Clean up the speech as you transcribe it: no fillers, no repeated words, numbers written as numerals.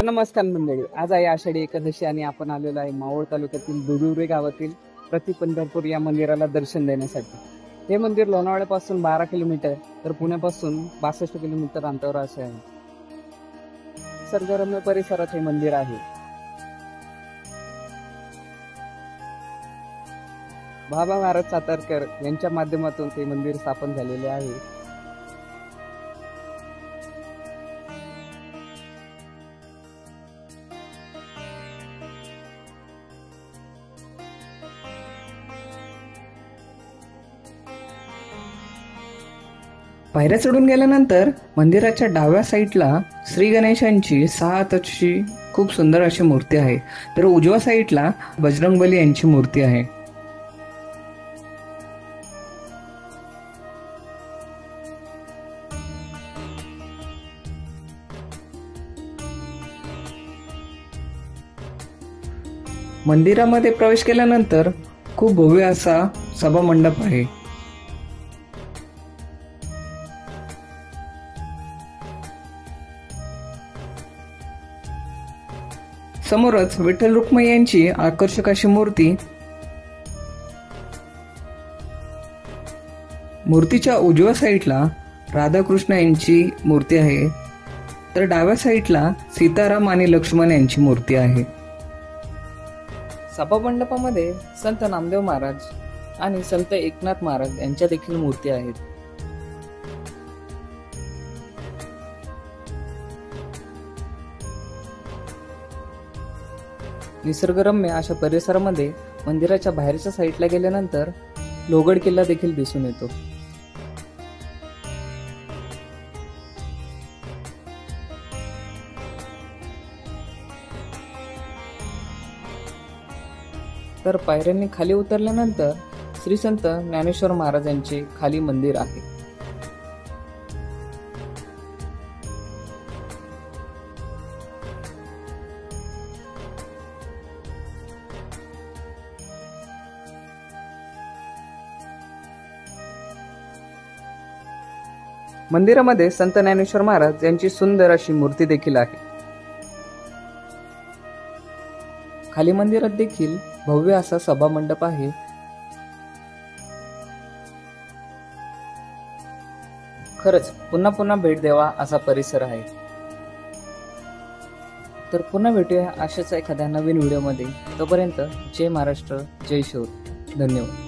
नमस्कार मंडळी, आज आहे आषाढी एकादशी आणि आपण आलेलो आहे मावळ तालुक्यातील दुरुरे गावातील प्रति पंढरपूर या मंदिराला दर्शन देण्यासाठी। हे मंदिर लोणावळ्यापासून 12 किलोमीटर तर पुण्यापासून 62 किलोमीटर अंतरावर असे आहे। निसर्गरम्य परिसरात हे मंदिर आहे। बाबा महाराज सातारकर यांच्या माध्यमातून हे मंदिर स्थापन झालेले आहे। पायऱ्या चढून गेल्यानंतर मंदिराच्या डाव्या साईडला श्री गणेशांची 6 हाताची खूप सुंदर अशी मूर्ती आहे, तर उजव्या साईडला बजरंगबली यांची मूर्ती आहे। मंदिरामध्ये प्रवेश केल्यानंतर खूप भव्य असा सभा मंडप आहे। समोरच विठ्ठल रुक्मिणी यांची आकर्षक अशी मूर्तीच्या उजव्या साईडला राधाकृष्ण यांची मूर्ती आहे, तर डाव्या साईडला सीताराम आणि लक्ष्मण यांची मूर्ती आहे। सभा मंडपामध्ये संत नामदेव महाराज आणि संत एकनाथ महाराज यांच्या देखील मूर्ती आहेत। निसर्गरम्य अशा परिसरामध्ये मंदिराच्या बाहेरच्या साईडला गेल्यानंतर लोहगड किल्ला देखील दिसून येतो। तर पायऱ्यांनी खाली उतरल्यानंतर श्री संत ज्ञानेश्वर महाराजांचे खाली मंदिर आहे। मंदिरामध्ये संत ज्ञानेश्वर महाराज यांची सुंदर अशी मूर्ती देखील आहे। खाली मंदिरात देखील भव्य असा सभा मंडप आहे। खरंच पुन्हा पुन्हा भेट द्यावा असा परिसर आहे। तर पुन्हा भेटूया अशाच एखाद्या नवीन व्हिडिओमध्ये। तोपर्यंत जय महाराष्ट्र, जय शिव, धन्यवाद।